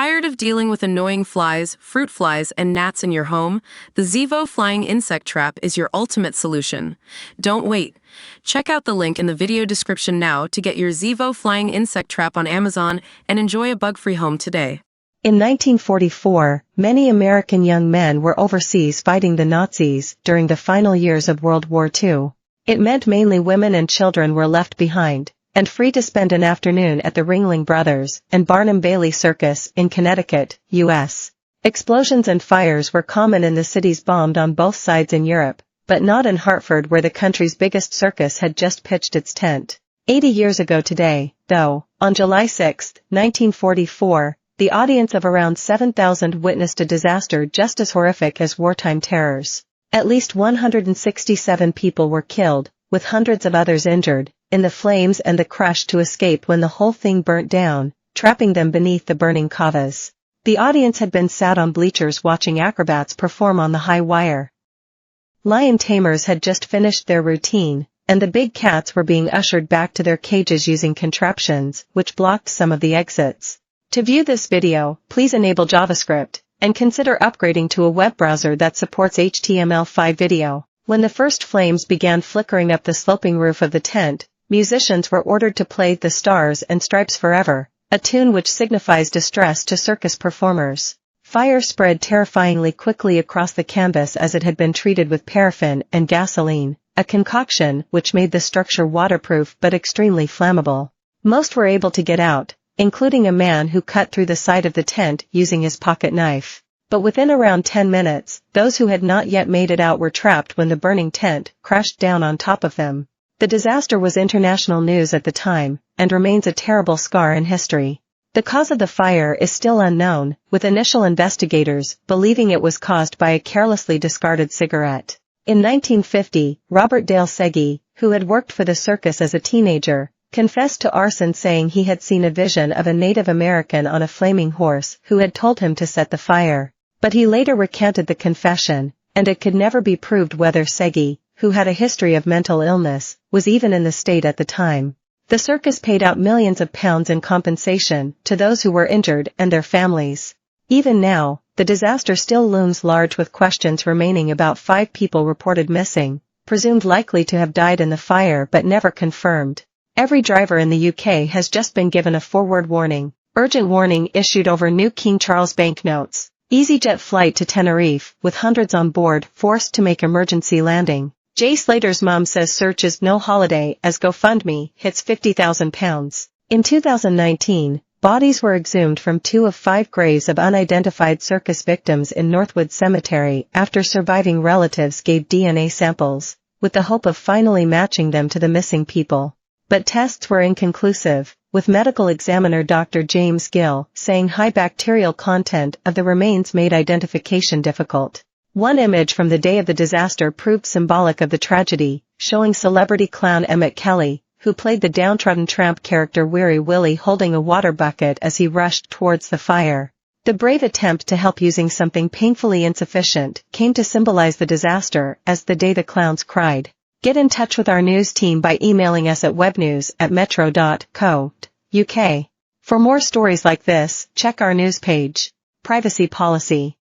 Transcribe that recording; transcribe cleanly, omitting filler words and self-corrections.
Tired of dealing with annoying flies, fruit flies, and gnats in your home? The Zevo Flying Insect Trap is your ultimate solution. Don't wait. Check out the link in the video description now to get your Zevo Flying Insect Trap on Amazon and enjoy a bug-free home today. In 1944, many American young men were overseas fighting the Nazis during the final years of World War II. It meant mainly women and children were left behind and free to spend an afternoon at the Ringling Brothers and Barnum Bailey Circus in Connecticut, U.S. Explosions and fires were common in the cities bombed on both sides in Europe, but not in Hartford where the country's biggest circus had just pitched its tent. 80 years ago today, though, on July 6, 1944, the audience of around 7,000 witnessed a disaster just as horrific as wartime terrors. At least 167 people were killed, with hundreds of others injured, in the flames and the crush to escape when the whole thing burnt down, trapping them beneath the burning covas. The audience had been sat on bleachers watching acrobats perform on the high wire. Lion tamers had just finished their routine, and the big cats were being ushered back to their cages using contraptions, which blocked some of the exits. To view this video, please enable JavaScript, and consider upgrading to a web browser that supports HTML5 video. When the first flames began flickering up the sloping roof of the tent, musicians were ordered to play The Stars and Stripes Forever, a tune which signifies distress to circus performers. Fire spread terrifyingly quickly across the canvas as it had been treated with paraffin and gasoline, a concoction which made the structure waterproof but extremely flammable. Most were able to get out, including a man who cut through the side of the tent using his pocket knife. But within around 10 minutes, those who had not yet made it out were trapped when the burning tent crashed down on top of them. The disaster was international news at the time, and remains a terrible scar in history. The cause of the fire is still unknown, with initial investigators believing it was caused by a carelessly discarded cigarette. In 1950, Robert Dale Segee, who had worked for the circus as a teenager, confessed to arson, saying he had seen a vision of a Native American on a flaming horse who had told him to set the fire. But he later recanted the confession, and it could never be proved whether Segee, who had a history of mental illness, was even in the state at the time. The circus paid out millions of pounds in compensation to those who were injured and their families. Even now, the disaster still looms large, with questions remaining about 5 people reported missing, presumed likely to have died in the fire but never confirmed. Every driver in the UK has just been given a forward warning. Urgent warning issued over new King Charles banknotes. EasyJet flight to Tenerife, with hundreds on board, forced to make emergency landing. Jay Slater's mom says search is no holiday as GoFundMe hits £50,000. In 2019, bodies were exhumed from 2 of 5 graves of unidentified circus victims in Northwood Cemetery after surviving relatives gave DNA samples, with the hope of finally matching them to the missing people. But tests were inconclusive, with medical examiner Dr. James Gill saying high bacterial content of the remains made identification difficult. One image from the day of the disaster proved symbolic of the tragedy, showing celebrity clown Emmett Kelly, who played the downtrodden tramp character Weary Willie, holding a water bucket as he rushed towards the fire. The brave attempt to help using something painfully insufficient came to symbolize the disaster as the day the clowns cried. Get in touch with our news team by emailing us at webnews@metro.co.uk. For more stories like this, check our news page. Privacy policy.